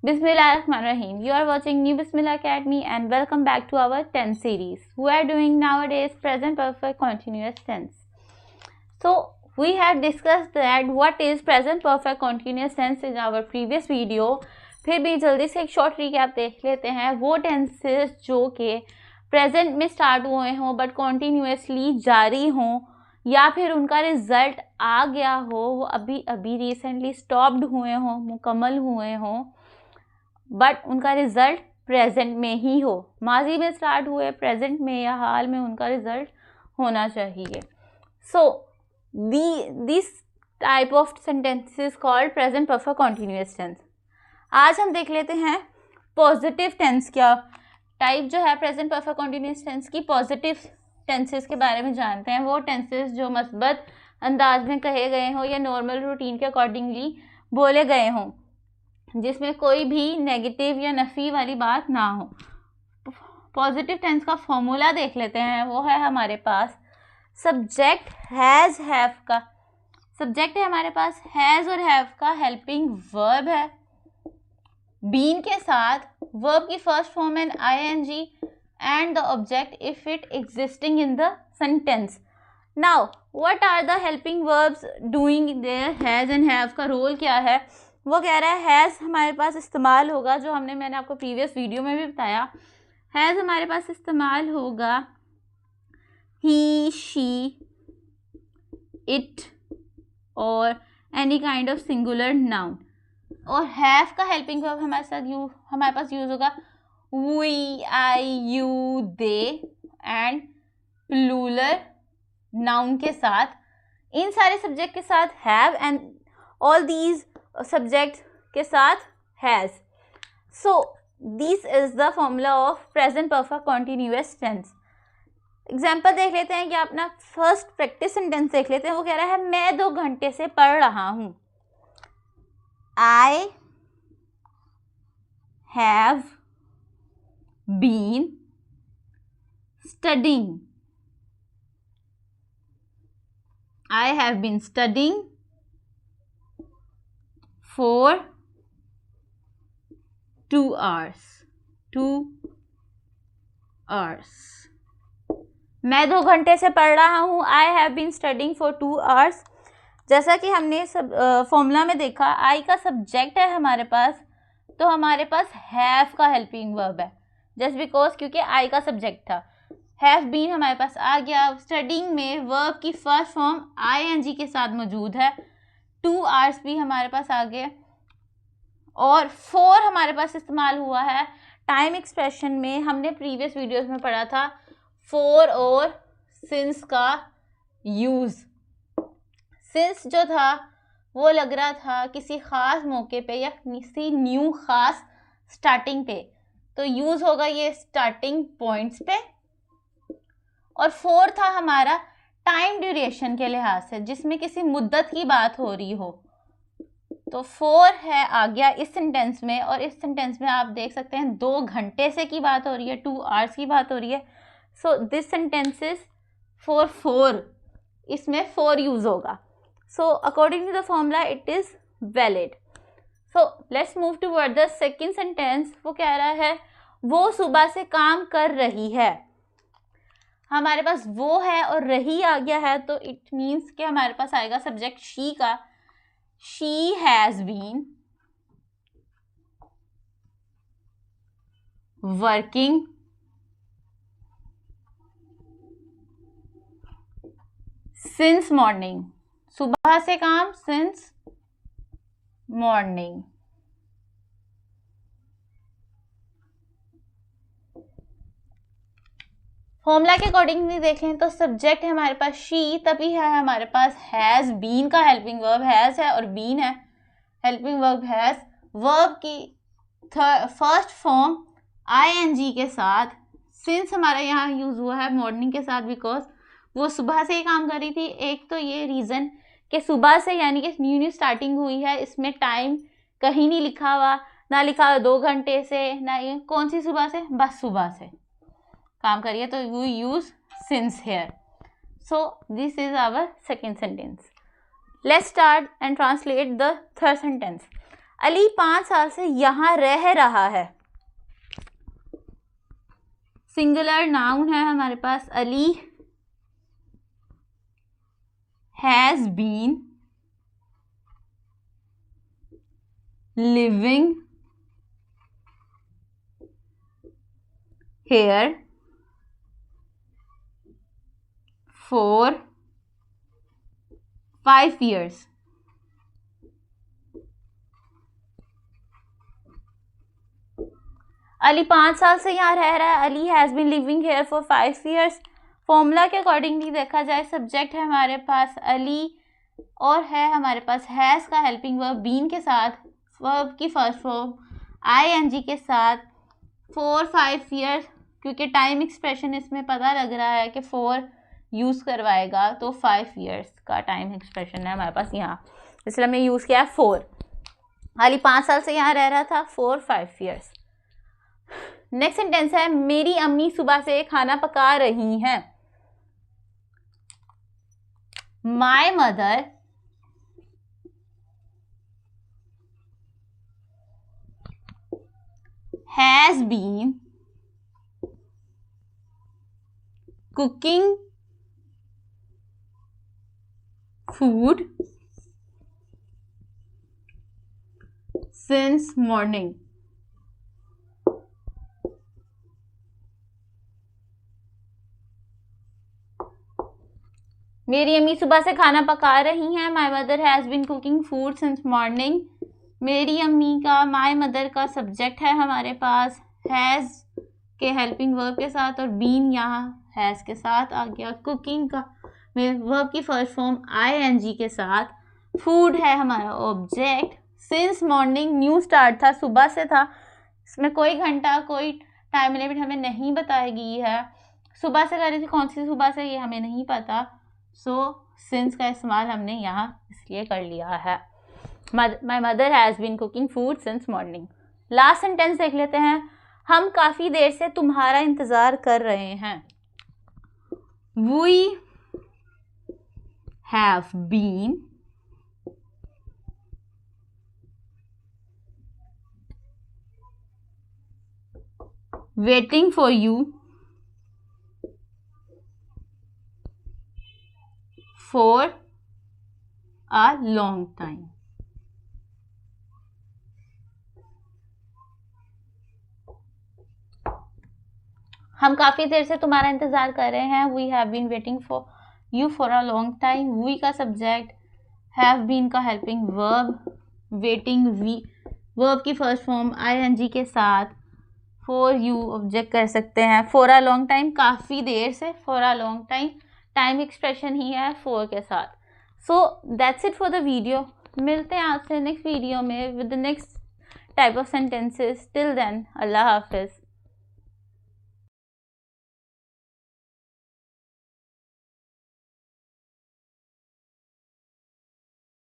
Bismillahirrahmanirrahim. You are watching New Bismillah Academy and welcome back to our 10 series. We are doing nowadays present perfect continuous tense. So we have discussed that what is present perfect continuous tense in our previous video. फिर भी जल्दी से एक short recap देख लेते हैं. वो tenses जो कि प्रेजेंट में स्टार्ट हुए हों बट कॉन्टीन्यूसली जारी हों या फिर उनका रिजल्ट आ गया हो, वो अभी अभी रिसेंटली स्टॉप्ड हुए हों, मुकम्मल हुए हों बट उनका रिजल्ट प्रेजेंट में ही हो. माजी में स्टार्ट हुए, प्रेजेंट में या हाल में उनका रिजल्ट होना चाहिए. So this type of sentences called present perfect continuous tense. आज हम देख लेते हैं पॉजिटिव टेंस क्या टाइप जो है प्रेजेंट परफेक्ट कॉन्टीन्यूअस टेंस की. पॉजिटिव टेंसेस के बारे में जानते हैं. वो टेंसेस जो मस्बत अंदाज में कहे गए हों या नॉर्मल रूटीन के अकॉर्डिंगली बोले गए हों, जिसमें कोई भी नेगेटिव या नफ़ी वाली बात ना हो. पॉजिटिव टेंस का फॉर्मूला देख लेते हैं. वो है हमारे पास सब्जेक्ट हैज़ हैव का. सब्जेक्ट है हमारे पास हैज़ और हैव का हेल्पिंग वर्ब है. बीन के साथ वर्ब की फर्स्ट फॉर्म है ING and the object if it existing in the sentence. Now what are the helping verbs doing there. Has and have का रोल क्या है. वो कह रहा है हैज़ हमारे पास इस्तेमाल होगा, जो मैंने आपको प्रीवियस वीडियो में भी बताया. हैज़ हमारे पास इस्तेमाल होगा ही, शी, इट और any kind of singular noun. और हैव का हेल्पिंग वर्ब हमारे पास यूज होगा we, I, you, they and plural noun के साथ. इन सारे सब्जेक्ट के साथ have and all these subject के साथ has. So this is the formula of present perfect continuous tense. Example देख लेते हैं कि अपना फर्स्ट प्रैक्टिस सेंटेंस देख लेते हैं. वो कह रहा है मैं 2 घंटे से पढ़ रहा हूँ. I have been studying. I have been studying for 2 hours. 2 hours. मैं 2 घंटे से पढ़ रहा हूँ. I have been studying for 2 hours. जैसा कि हमने सब फॉर्मूला में देखा, आई का सब्जेक्ट है हमारे पास, तो हमारे पास हैव का हेल्पिंग वर्ब है. जस्ट बिकॉज क्योंकि आई का सब्जेक्ट था. हैव बीन हमारे पास आ गया. स्टडिंग में वर्ब की फर्स्ट फॉर्म आईएनजी के साथ मौजूद है. 2 hours भी हमारे पास आ गए. और 4 हमारे पास इस्तेमाल हुआ है टाइम एक्सप्रेशन में. हमने प्रीवियस वीडियोस में पढ़ा था फॉर और सिंस का यूज़. सिंस जो था वो लग रहा था किसी ख़ास मौके पे या किसी न्यू ख़ास स्टार्टिंग पे, तो यूज़ होगा ये स्टार्टिंग पॉइंट्स पे. और 4 था हमारा टाइम ड्यूरेशन के लिहाज से, जिसमें किसी मुद्दत की बात हो रही हो. तो 4 है आ गया इस सेंटेंस में. और इस सेंटेंस में आप देख सकते हैं 2 घंटे से की बात हो रही है, 2 hours की बात हो रही है. So this sentence is for 4. इसमें 4 यूज होगा. So according to the formula it is valid. So let's move toward the second sentence. वो कह रहा है वो सुबह से काम कर रही है. हमारे पास वो है और रही आ गया है, तो इट मीन्स कि हमारे पास आएगा सब्जेक्ट शी का. She has been working since morning. सुबह से काम, सिंस मॉर्निंग. फॉर्मूला के अकॉर्डिंग भी देख लें तो सब्जेक्ट है हमारे पास शी, तभी है हमारे पास हैज़ बीन का हेल्पिंग वर्ब हैज़ है और बीन है हेल्पिंग वर्ब हैज़. वर्ब की फर्स्ट फॉर्म आईएनजी के साथ. सिंस हमारा यहाँ यूज़ हुआ है मॉर्निंग के साथ बिकॉज वो सुबह से ही काम कर रही थी. एक तो ये रीज़न कि सुबह से यानी कि न्यू स्टार्टिंग हुई है. इसमें टाइम कहीं नहीं लिखा हुआ, ना लिखा हुआ 2 घंटे से, ना ये कौन सी सुबह से, बस सुबह से काम करिए, तो we use since here. So this is our second sentence. Let's start and translate the third sentence. Ali 5 साल से यहाँ रह रहा है। सिंगुलर नाउन है हमारे पास, Ali has been living here for 5 years. Ali 5 साल से यहाँ रह रहा है। Ali has been living here for 5 years। Formula के अकॉर्डिंगली देखा जाए, सब्जेक्ट है हमारे पास अली और है हमारे पास हैज़ का हेल्पिंग वर्ब बीन के साथ, वर्ब की फर्स्ट फॉर्म ING के साथ, 4-5 years, क्योंकि टाइम एक्सप्रेशन इसमें पता लग रहा है कि 4 यूज़ करवाएगा, तो 5 years का टाइम एक्सप्रेशन है हमारे पास यहाँ, इसलिए हमने यूज़ किया 4। अली 5 साल से यहाँ रह रहा था, 4-5 years। नेक्स्ट सेंटेंस है, मेरी अम्मी सुबह से खाना पका रही हैं। My mother has been cooking food since morning। मेरी अम्मी सुबह से खाना पका रही हैं। My mother has been cooking food since morning. मेरी अम्मी का माय मदर का सब्जेक्ट है हमारे पास हैज़ के हेल्पिंग वर्ब के साथ और बीन यहाँ हैज़ के साथ आ गया। कुकिंग का वर्ब की फर्स्ट फॉर्म ING के साथ। फूड है हमारा object. Since morning new start था, सुबह से था, इसमें कोई घंटा कोई टाइम लिमिट हमें नहीं बताई गई है। सुबह से कर रही थी, कौन सी सुबह से ये हमें नहीं पता, सो सिंस का इस्तेमाल हमने यहाँ इसलिए कर लिया है। My mother has been cooking food since morning. Last sentence देख लेते हैं, हम काफ़ी देर से तुम्हारा इंतज़ार कर रहे हैं। We have been waiting for you for a long time। हम काफ़ी देर से तुम्हारा इंतज़ार कर रहे हैं। We have been waiting for you for a long time. We का सब्जेक्ट, हैव बीन का helping verb, waiting V verb की फर्स्ट फॉर्म ING के साथ, फॉर यू ऑब्जेक्ट कर सकते हैं, फॉर अ लॉन्ग टाइम काफ़ी देर से, for a long time time expression ही है फॉर के साथ। So that's it for the video. मिलते हैं आपसे नेक्स्ट वीडियो में with the next type of sentences. Till then, अल्लाह हाफिज़।